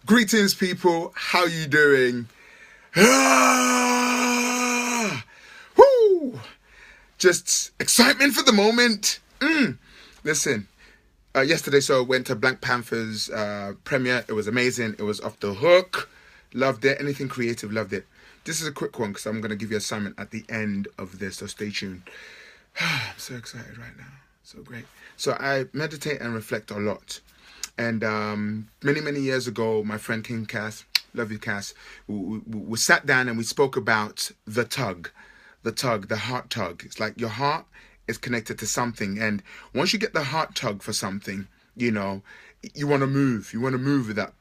Greetings, people. How you doing? Ah! Woo! Just excitement for the moment. Listen, yesterday, so I went to Black Panther's premiere. It was amazing. It was off the hook. Loved it. Anything creative, loved it. This is a quick one because I'm going to give you an assignment at the end of this, so stay tuned. I'm so excited right now. So great. So I meditate and reflect a lot. And many years ago, my friend King Cass, love you Cass, we sat down and we spoke about the heart tug. It's like your heart is connected to something. And once you get the heart tug for something, you want to move. You want to move with that,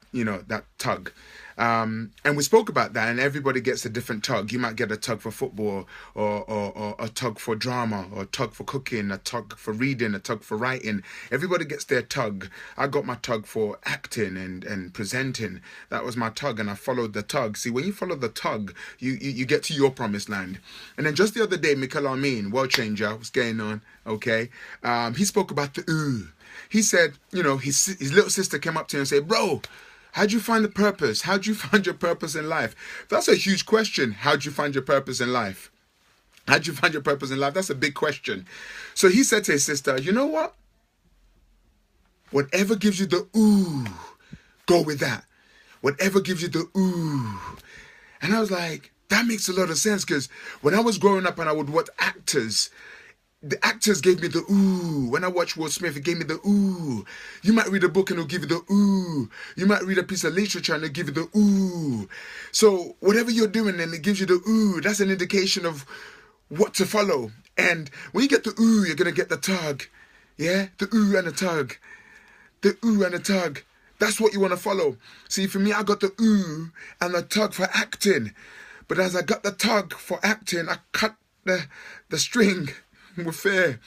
that tug. And we spoke about that, and everybody gets a different tug. You might get a tug for football, or a tug for drama, or a tug for cooking, a tug for reading, a tug for writing. Everybody gets their tug. I got my tug for acting and presenting. That was my tug, and I followed the tug. See, when you follow the tug, you get to your promised land. And then just the other day, Mikel Amin, world changer, what's going on? Okay, he spoke about the ooh. He said, his little sister came up to him and said, "Bro, how'd you find the purpose? How'd you find your purpose in life?" That's a huge question. How'd you find your purpose in life? How'd you find your purpose in life? That's a big question. So he said to his sister, "You know what? Whatever gives you the ooh, go with that. Whatever gives you the ooh." And I was like, that makes a lot of sense, because when I was growing up and I would watch actors, the actors gave me the ooh. When I watched Will Smith, it gave me the ooh. You might read a book and it'll give you the ooh. You might read a piece of literature and it'll give you the ooh. So whatever you're doing and it gives you the ooh, that's an indication of what to follow. And when you get the ooh, you're going to get the tug. Yeah? The ooh and the tug. The ooh and the tug. That's what you want to follow. See, for me, I got the ooh and the tug for acting. But as I got the tug for acting, I cut the string with fear.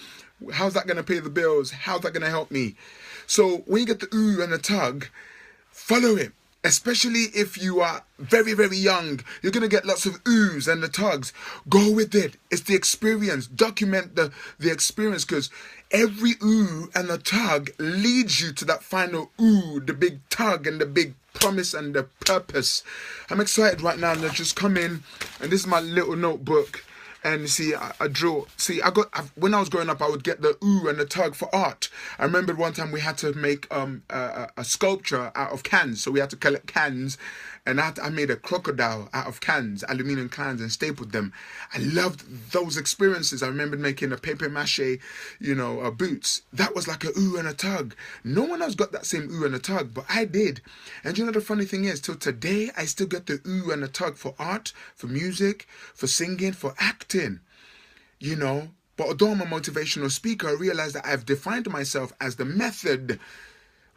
How's that going to pay the bills? How's that going to help me? So when you get the ooh and the tug, follow it. Especially if you are very young, you're going to get lots of oohs and the tugs. Go with it. It's the experience. Document the experience, because every ooh and the tug leads you to that final ooh, the big tug and the big promise and the purpose. I'm excited right now, and I've just come in, and this is my little notebook. And see, I draw. See, when I was growing up, I would get the ooh and the tug for art. I remember one time we had to make a sculpture out of cans. So we had to collect cans, and I made a crocodile out of cans, aluminium cans, and stapled them. I loved those experiences. I remember making a paper mache, boots. That was like a ooh and a tug. No one else got that same ooh and a tug, but I did. And the funny thing is, till today, I still get the ooh and the tug for art, for music, for singing, for acting. But although I'm a motivational speaker, I realize that I've defined myself as the method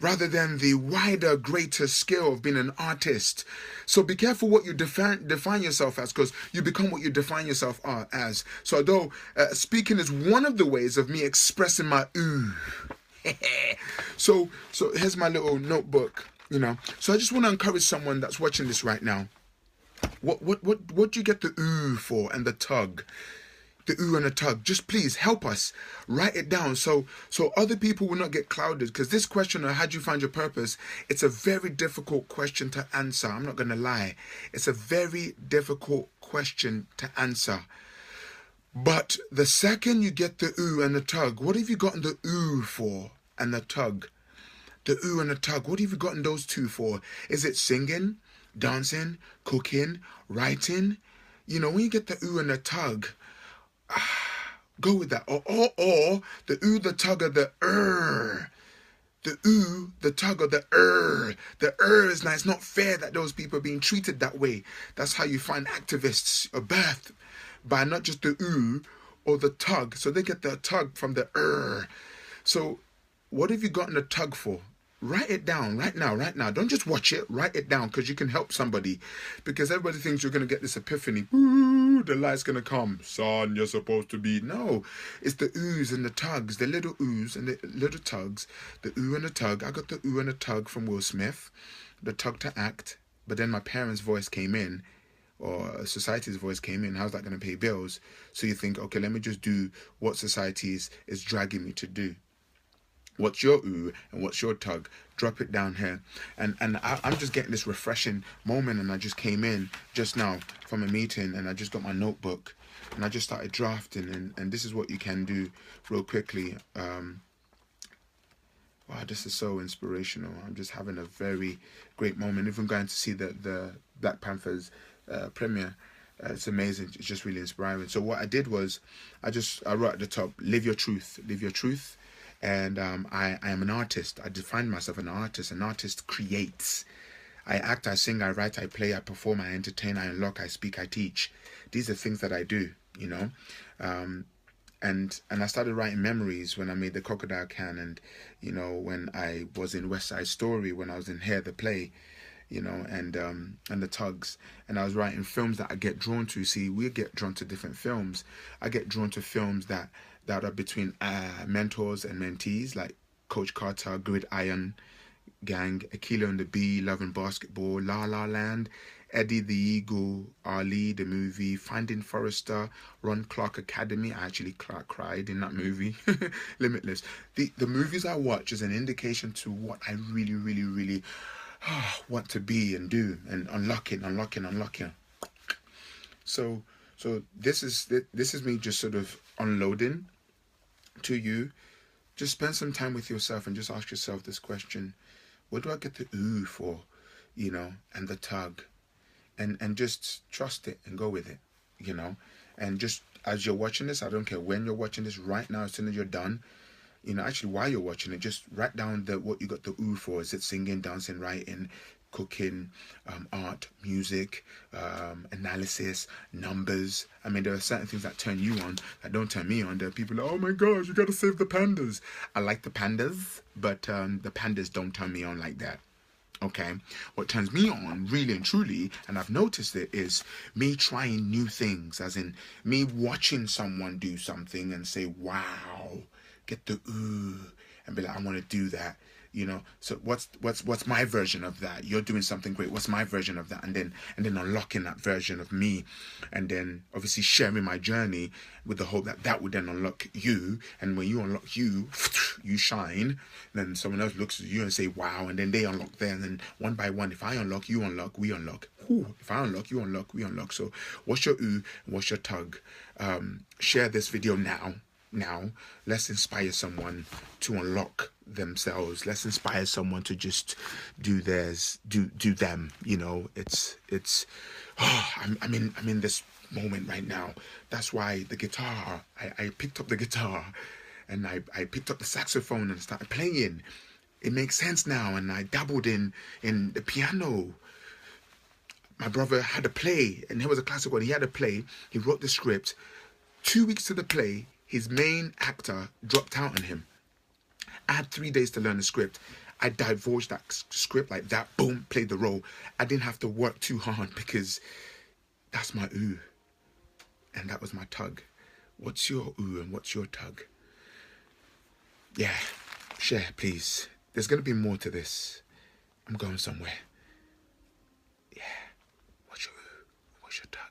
rather than the wider, greater skill of being an artist. So be careful what you define yourself as, because you become what you define yourself as. So although speaking is one of the ways of me expressing my ooh. So here's my little notebook, So I just want to encourage someone that's watching this right now. What do you get the ooh for and the tug? The ooh and the tug. Just please help us. Write it down so other people will not get clouded. Because this question of how do you find your purpose, it's a very difficult question to answer. I'm not going to lie. It's a very difficult question to answer. But the second you get the ooh and the tug, what have you gotten the ooh for and the tug? The ooh and the tug, what have you gotten those two for? Is it singing, dancing, cooking, writing? When you get the ooh and the tug, go with that. Or the ooh, the tug, or the The ooh, the tug, or the The is now. It's not fair that those people are being treated that way. That's how you find activists are birthed, by not just the ooh or the tug. So they get the tug from the So what have you gotten the tug for? Write it down right now. Don't just watch it. Write it down, because you can help somebody. Because everybody thinks you're going to get this epiphany. Ooh, the light's going to come. Son, you're supposed to be. No, it's the oohs and the tugs, the little oohs and the little tugs. The ooh and the tug. I got the ooh and the tug from Will Smith, the tug to act. But then my parents' voice came in, or society's voice came in. How's that going to pay bills? So you think, okay, let me just do what society is dragging me to do. What's your ooh and what's your tug? Drop it down here. And I'm just getting this refreshing moment, and I just came in just now from a meeting, and I just got my notebook and I just started drafting, and this is what you can do real quickly. Wow, this is so inspirational. I'm just having a very great moment. Even going to see the Black Panthers premiere. It's amazing. It's just really inspiring. So what I did was, I wrote at the top, live your truth. Live your truth. And I am an artist. I define myself an artist. An artist creates. I act, I sing, I write, I play, I perform, I entertain, I unlock, I speak, I teach. These are things that I do, you know. And I started writing memories when I made the crocodile can, and, you know, when I was in West Side Story, when I was in Hair the Play, you know, and the Tugs, and I was writing films that I get drawn to. See, we get drawn to different films. I get drawn to films that are between mentors and mentees, like Coach Carter, Gridiron Gang, Aquila and the Bee, Love and Basketball, La La Land, Eddie the Eagle, Ali the movie, Finding Forrester, Ron Clark Academy. I actually cried in that movie. Limitless. The movies I watch is an indication to what I really, really, really want to be and do, and unlocking. So this is me just sort of unloading to you. Just spend some time with yourself and just ask yourself this question: what do I get the ooh for, you know, and the tug, and just trust it and go with it, you know. And just as you're watching this, I don't care when you're watching this, right now, as soon as you're done, you know, actually while you're watching it, just write down what you got the ooh for. Is it singing, dancing, writing, cooking, art, music, analysis, numbers? I mean, there are certain things that turn you on that don't turn me on. There are people like, oh my gosh, you gotta save the pandas. I like the pandas, but the pandas don't turn me on like that. Okay, what turns me on really and truly, and I've noticed it, is me trying new things, as in me watching someone do something and say, wow, get the ooh, and be like, I want to do that, you know. So what's my version of that? You're doing something great. What's my version of that? And then unlocking that version of me, and then obviously sharing my journey with the hope that would then unlock you. And when you unlock you, you shine. Then someone else looks at you and say, wow, and then they unlock there. And then one by one, if I unlock, you unlock, we unlock. Ooh, if I unlock, you unlock, we unlock. So what's your ooh and what's your tug? Share this video now. Let's inspire someone to unlock themselves. Let's inspire someone to just do theirs, do them, you know. I'm in this moment right now. That's why the guitar, I picked up the guitar, and I picked up the saxophone and started playing. It makes sense now. And I dabbled in the piano. My brother had a play, and he was a classic one. He had a play. He wrote the script. 2 weeks to the play, his main actor dropped out on him. I had 3 days to learn the script. I divulged that script like that. Boom, played the role. I didn't have to work too hard, because that's my ooh. And that was my tug. What's your ooh and what's your tug? Yeah, share, please. There's going to be more to this. I'm going somewhere. Yeah. What's your ooh? What's your tug?